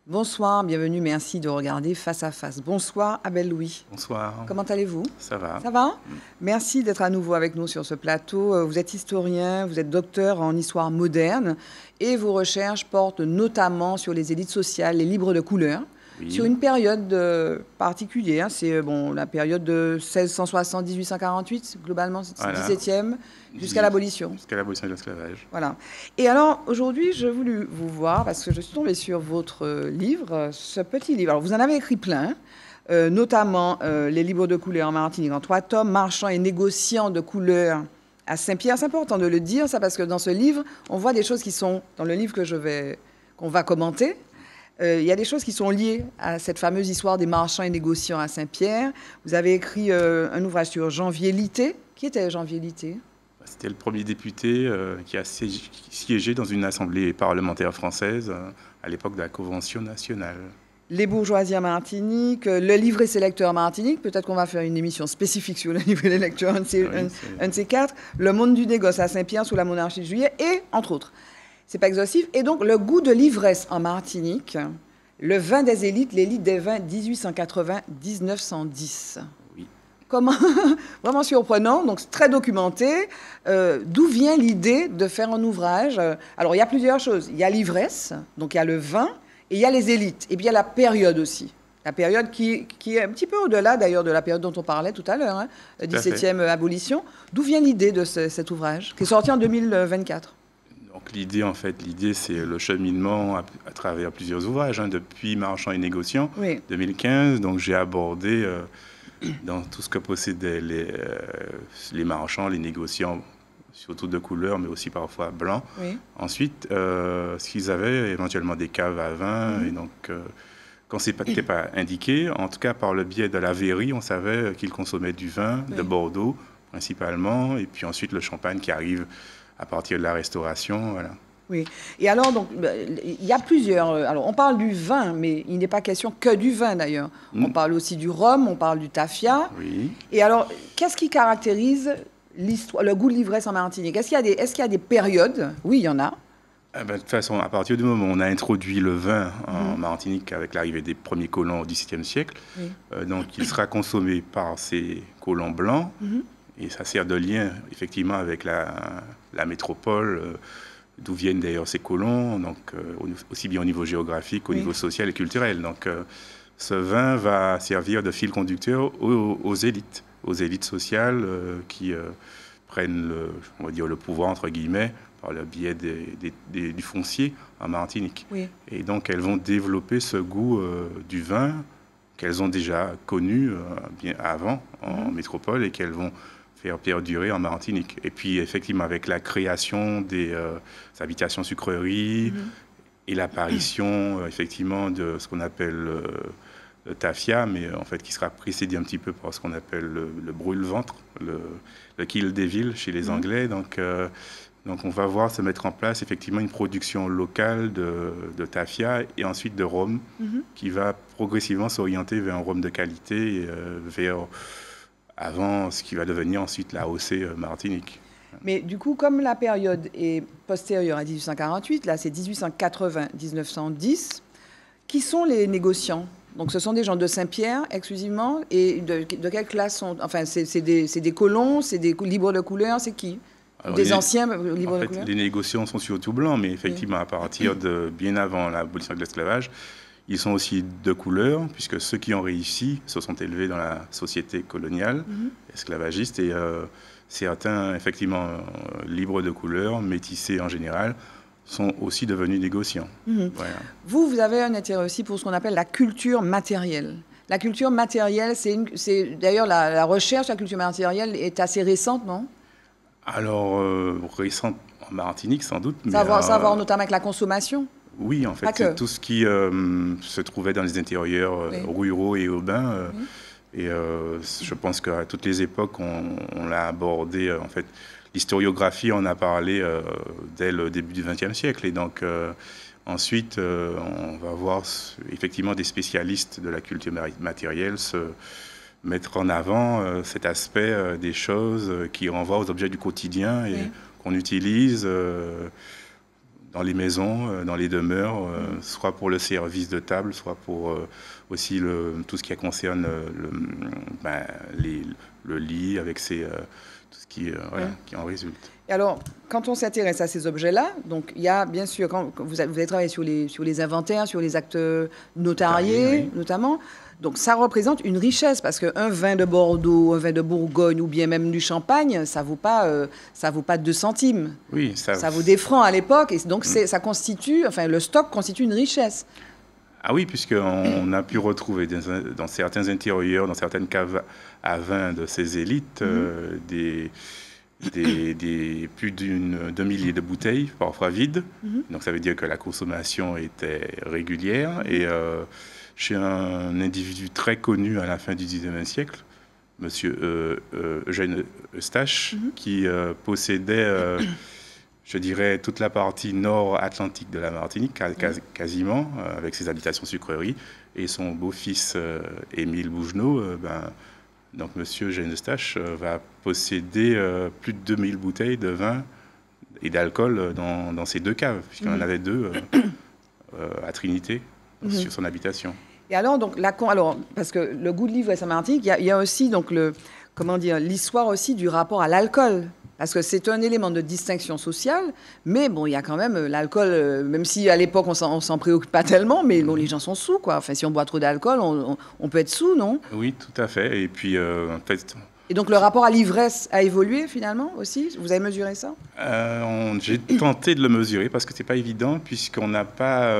Bonsoir, bienvenue, merci de regarder Face à Face. Bonsoir, Abel Louis. Bonsoir. Comment allez-vous? Ça va. Ça va? Merci d'être à nouveau avec nous sur ce plateau. Vous êtes historien, vous êtes docteur en histoire moderne et vos recherches portent notamment sur les élites sociales, les libres de couleur, sur une période particulière. C'est la période de 1660-1848, globalement, c'est le 17e, jusqu'à l'abolition. Jusqu'à l'abolition de l'esclavage. Voilà. Et alors, aujourd'hui, je voulais vous voir, parce que je suis tombée sur votre livre, ce petit livre. Alors, vous en avez écrit plein, notamment Les libres de couleur en Martinique, en 3 tomes, Marchands et négociants de couleur à Saint-Pierre. C'est important de le dire, ça, parce que dans ce livre, on voit des choses qui sont, dans le livre qu'on va commenter, il y a des choses qui sont liées à cette fameuse histoire des marchands et négociants à Saint-Pierre. Vous avez écrit un ouvrage sur Jean Vielité. Qui était Jean Vielité? C'était le premier député qui a siégé dans une assemblée parlementaire française à l'époque de la Convention nationale. Les bourgeoisies en Martinique, le livret sélecteur en Martinique, peut-être qu'on va faire une émission spécifique sur le livret sélecteur, un de ces 4, le monde du négoce à Saint-Pierre sous la monarchie de Juillet, et entre autres. C'est pas exhaustif. Et donc, le goût de l'ivresse en Martinique, le vin des élites, l'élite des vins 1880-1910. Oui. Comment Vraiment surprenant, donc très documenté. D'où vient l'idée de faire un ouvrage? Alors, il y a plusieurs choses. Il y a l'ivresse, donc il y a le vin, et il y a les élites. Et puis, il y a la période aussi. La période qui est un petit peu au-delà, d'ailleurs, de la période dont on parlait tout à l'heure, 17e abolition. D'où vient l'idée de cet ouvrage, qui est sorti en 2024? Donc l'idée, c'est le cheminement à travers plusieurs ouvrages, depuis Marchands et négociants, 2015. Donc j'ai abordé dans tout ce que possédaient les marchands, les négociants, surtout de couleur, mais aussi parfois blancs. Ensuite, ce qu'ils avaient, éventuellement des caves à vin. Et donc, quand ce n'était pas indiqué, en tout cas par le biais de la verrerie, on savait qu'ils consommaient du vin de Bordeaux, principalement, et puis ensuite le champagne qui arrive à partir de la Restauration, voilà. Oui. Et alors, donc, il y a plusieurs... Alors, on parle du vin, mais il n'est pas question que du vin, d'ailleurs. On parle aussi du rhum, on parle du tafia. Oui. Et alors, qu'est-ce qui caractérise le goût de l'ivresse en Martinique? Est-ce qu'il y a des périodes? Oui, il y en a. De toute façon, à partir du moment où on a introduit le vin en Martinique avec l'arrivée des premiers colons au XVIIe siècle, donc il sera consommé par ces colons blancs, et ça sert de lien, effectivement, avec la métropole, d'où viennent d'ailleurs ces colons, donc aussi bien au niveau géographique qu'au niveau social et culturel. Donc ce vin va servir de fil conducteur aux élites sociales qui prennent on va dire le pouvoir, entre guillemets, par le biais du foncier en Martinique. Et donc elles vont développer ce goût du vin qu'elles ont déjà connu bien avant en métropole et qu'elles vont faire perdurer en Martinique. Et puis, effectivement, avec la création des habitations sucreries et l'apparition, effectivement, de ce qu'on appelle le tafia, mais en fait, qui sera précédé un petit peu par ce qu'on appelle le brûle-ventre, le kill devil chez les Anglais. Donc, on va voir se mettre en place, effectivement, une production locale de tafia et ensuite de rhum, qui va progressivement s'orienter vers un rhum de qualité et vers... avant ce qui va devenir ensuite la AOC Martinique. Mais du coup, comme la période est postérieure à 1848, là c'est 1880-1910, qui sont les négociants? Donc ce sont des gens de Saint-Pierre exclusivement, et de quelle classe sont... Enfin, c'est des colons, c'est des libres de couleur, c'est qui? Alors, des anciens libres de couleur? Les négociants sont surtout blancs, mais effectivement, à partir de bien avant l'abolition de l'esclavage, ils sont aussi de couleur, puisque ceux qui ont réussi se sont élevés dans la société coloniale, esclavagiste, et certains, effectivement, libres de couleur, métissés en général, sont aussi devenus négociants. Voilà. Vous avez un intérêt aussi pour ce qu'on appelle la culture matérielle. La culture matérielle, c'est d'ailleurs la recherche sur la culture matérielle est assez récente, non? Alors, récente en Martinique, sans doute. Ça va avoir notamment avec la consommation? Oui, en fait, c'est tout ce qui se trouvait dans les intérieurs ruraux et urbains. Et je pense qu'à toutes les époques, on l'a abordé, en fait, l'historiographie en a parlé dès le début du XXe siècle. Et donc, ensuite, on va voir effectivement des spécialistes de la culture matérielle se mettre en avant cet aspect des choses qui renvoient aux objets du quotidien et qu'on utilise dans les maisons, dans les demeures, soit pour le service de table, soit pour aussi tout ce qui concerne le lit avec tout ce qui en résulte. Et alors, quand on s'intéresse à ces objets-là, donc il y a bien sûr, quand vous avez travaillé sur les inventaires, sur les actes notariés, notamment, donc ça représente une richesse parce qu'un vin de Bordeaux, un vin de Bourgogne ou bien même du Champagne, ça vaut pas 2 centimes. Oui, ça vaut des francs à l'époque et donc ça constitue, enfin le stock constitue une richesse. Ah oui, puisqu'on a pu retrouver dans certains intérieurs, dans certaines caves à vin de ces élites, plus de milliers de bouteilles, parfois vides. Donc ça veut dire que la consommation était régulière. Et chez un individu très connu à la fin du XIXe siècle, monsieur Eugène Eustache, qui possédait, je dirais, toute la partie nord-atlantique de la Martinique, quasiment, avec ses habitations sucreries, et son beau-fils Émile Bougenot, donc M. Eugène Eustache va posséder plus de 2000 bouteilles de vin et d'alcool dans ces 2 caves, puisqu'il en avait 2 à Trinité, sur son habitation. Et alors, donc, parce que le goût de livre à Saint-Martinique, il y a aussi donc, l'histoire aussi du rapport à l'alcool. Parce que c'est un élément de distinction sociale, mais bon, il y a quand même l'alcool, même si à l'époque on s'en préoccupe pas tellement, mais bon, les gens sont sous, quoi. Enfin, si on boit trop d'alcool, on peut être sous, non? Oui, tout à fait. Et puis, en fait... Et donc le rapport à l'ivresse a évolué finalement aussi? Vous avez mesuré ça? J'ai tenté de le mesurer parce que c'est pas évident, puisqu'on n'a pas...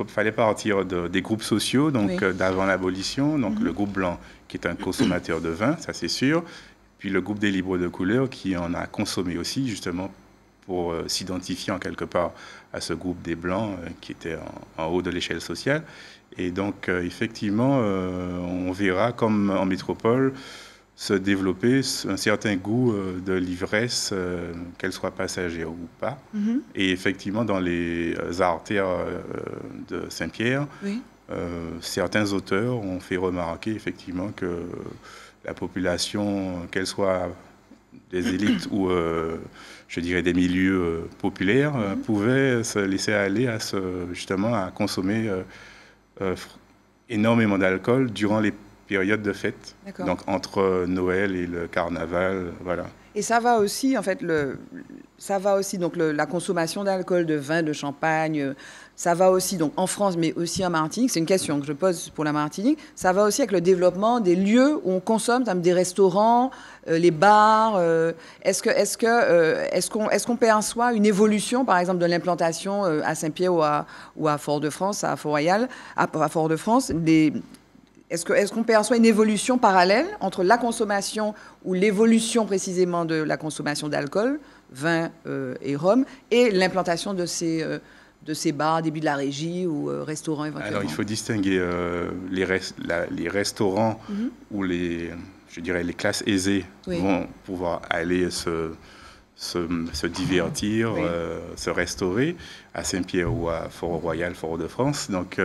fallait partir des groupes sociaux, donc d'avant l'abolition, donc le groupe blanc qui est un consommateur de vin, ça c'est sûr. Puis le groupe des libres de couleur qui en a consommé aussi, justement, pour s'identifier en quelque part à ce groupe des Blancs qui était en haut de l'échelle sociale. Et donc, effectivement, on verra, comme en métropole, se développer un certain goût de l'ivresse, qu'elle soit passagère ou pas. Et effectivement, dans les artères de Saint-Pierre, certains auteurs ont fait remarquer, effectivement, que la population, qu'elle soit des élites ou, je dirais, des milieux populaires, pouvait se laisser aller justement à consommer énormément d'alcool durant les périodes de fête. Donc, entre Noël et le carnaval, voilà. Et ça va aussi, en fait, donc la consommation d'alcool, de vin, de champagne, ça va aussi, donc en France, mais aussi en Martinique, c'est une question que je pose pour la Martinique, ça va aussi avec le développement des lieux où on consomme, des restaurants, les bars. Est-ce qu'on perçoit une évolution, par exemple, de l'implantation à Saint-Pierre ou à Fort-de-France, à Fort-Royal, à Fort-de-France, est-ce qu'on perçoit une évolution parallèle entre la consommation ou l'évolution précisément de la consommation d'alcool, vin et rhum, et l'implantation de ces bars, début de la régie ou restaurants éventuellement? Alors, il faut distinguer les restaurants où je dirais, les classes aisées vont pouvoir aller se divertir, se restaurer à Saint-Pierre ou à Fort-Royal, Fort-de-France. Donc,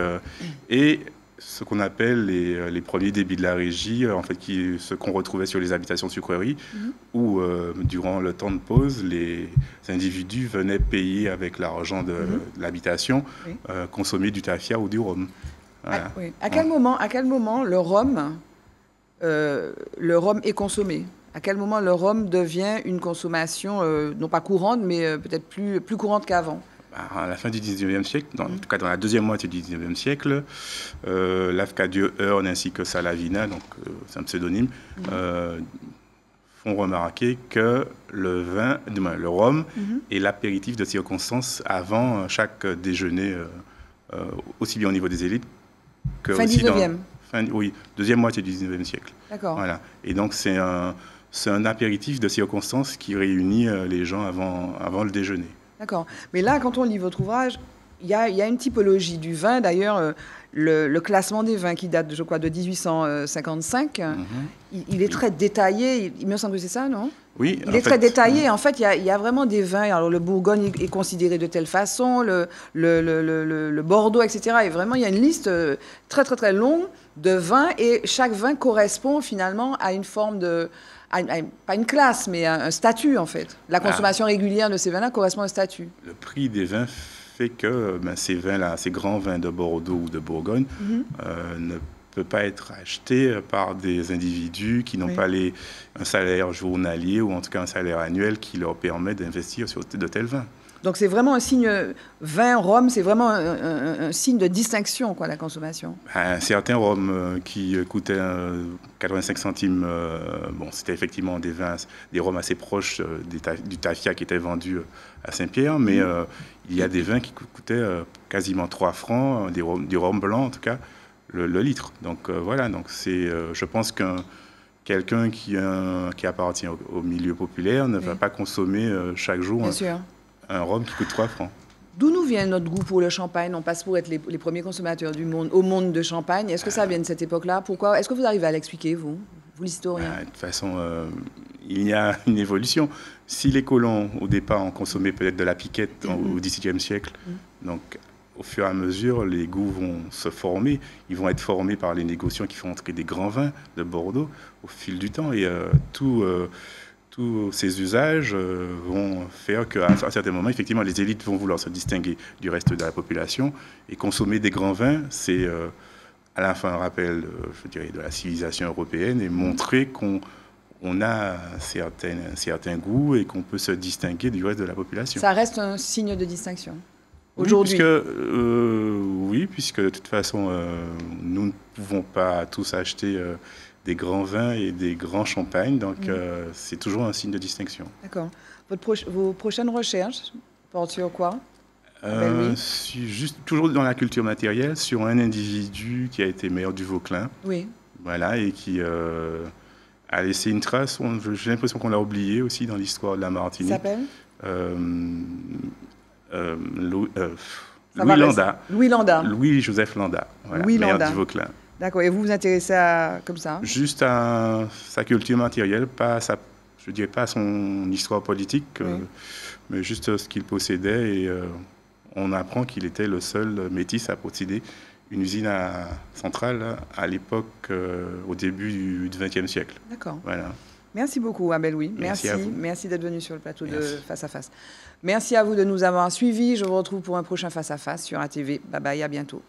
et ce qu'on appelle les premiers débits de la régie, en fait, ce qu'on retrouvait sur les habitations sucreries, où durant le temps de pause, les individus venaient payer avec l'argent de l'habitation, consommer du tafia ou du rhum. Voilà. À quel moment le rhum est consommé? À quel moment le rhum devient une consommation, non pas courante, mais peut-être plus courante qu'avant? À la fin du 19e siècle, en tout cas dans la deuxième moitié du 19e siècle, Lafcadio Hearn ainsi que Salavina, donc c'est un pseudonyme, font remarquer que le rhum est l'apéritif de circonstance avant chaque déjeuner, aussi bien au niveau des élites que fin aussi 19e. Deuxième moitié du 19e siècle. D'accord. Voilà. Et donc c'est un apéritif de circonstance qui réunit les gens avant le déjeuner. D'accord. Mais là, quand on lit votre ouvrage, il y a une typologie du vin. D'ailleurs, le classement des vins qui date, je crois, de 1855, il est très détaillé. Il me semble que c'est ça, non? Oui, il est très détaillé. En fait, il y a vraiment des vins. Alors, le Bourgogne est considéré de telle façon, le Bordeaux, etc. Et vraiment, il y a une liste très, très, très longue de vins. Et chaque vin correspond finalement à une forme de... pas une classe, mais un statut, en fait. La consommation régulière de ces vins-là correspond à un statut. Le prix des vins fait que ces vins-là, ces grands vins de Bordeaux ou de Bourgogne, ne peut pas être acheté par des individus qui n'ont pas un salaire journalier ou en tout cas un salaire annuel qui leur permet d'investir sur de tels vins. Donc c'est vraiment un signe, vin, rhum, c'est vraiment un signe de distinction, quoi, la consommation. Un certain rhum qui coûtait 85 centimes, bon, c'était effectivement des vins, des rhums assez proches du tafia qui était vendu à Saint-Pierre, mais il y a des vins qui coûtaient quasiment 3 francs, du rhum blanc en tout cas, le litre. Donc voilà, donc c'est, je pense qu'un quelqu'un qui appartient au milieu populaire ne va pas consommer chaque jour un rhum qui coûte 3 francs. D'où nous vient notre goût pour le champagne? On passe pour être les premiers consommateurs du monde, au monde de champagne. Est-ce que ça vient de cette époque-là? Pourquoi? Est-ce que vous arrivez à l'expliquer, vous l'historien? De toute façon, il y a une évolution. Si les colons, au départ, ont consommé peut-être de la piquette au XVIIe siècle, donc au fur et à mesure, les goûts vont se former. Ils vont être formés par les négociants qui font entrer des grands vins de Bordeaux au fil du temps. Et tous ces usages vont faire qu'à un certain moment, effectivement, les élites vont vouloir se distinguer du reste de la population. Et consommer des grands vins, c'est à la fin un rappel, je dirais, de la civilisation européenne et montrer qu'on a certains goûts et qu'on peut se distinguer du reste de la population. Ça reste un signe de distinction aujourd'hui? Oui, puisque de toute façon, nous ne pouvons pas tous acheter des grands vins et des grands champagnes, donc c'est toujours un signe de distinction. D'accord. Vos prochaines recherches portent sur quoi? Toujours dans la culture matérielle, sur un individu qui a été maire du Vauclin. Oui. Voilà, et qui a laissé une trace. J'ai l'impression qu'on l'a oublié aussi dans l'histoire de la Martinique. Il s'appelle Louis Landa. Louis-Joseph Landa. Voilà, maire du Vauclin. D'accord. Et vous vous intéressez à comme ça? Juste à sa culture matérielle, je ne dirais pas son histoire politique, mais juste ce qu'il possédait. Et on apprend qu'il était le seul métis à posséder une usine centrale à l'époque, au début du XXe siècle. D'accord. Voilà. Merci beaucoup, Abel Louis. Merci d'être venu sur le plateau de Face à Face. Merci à vous de nous avoir suivis. Je vous retrouve pour un prochain Face à Face sur ATV. Bye bye, à bientôt.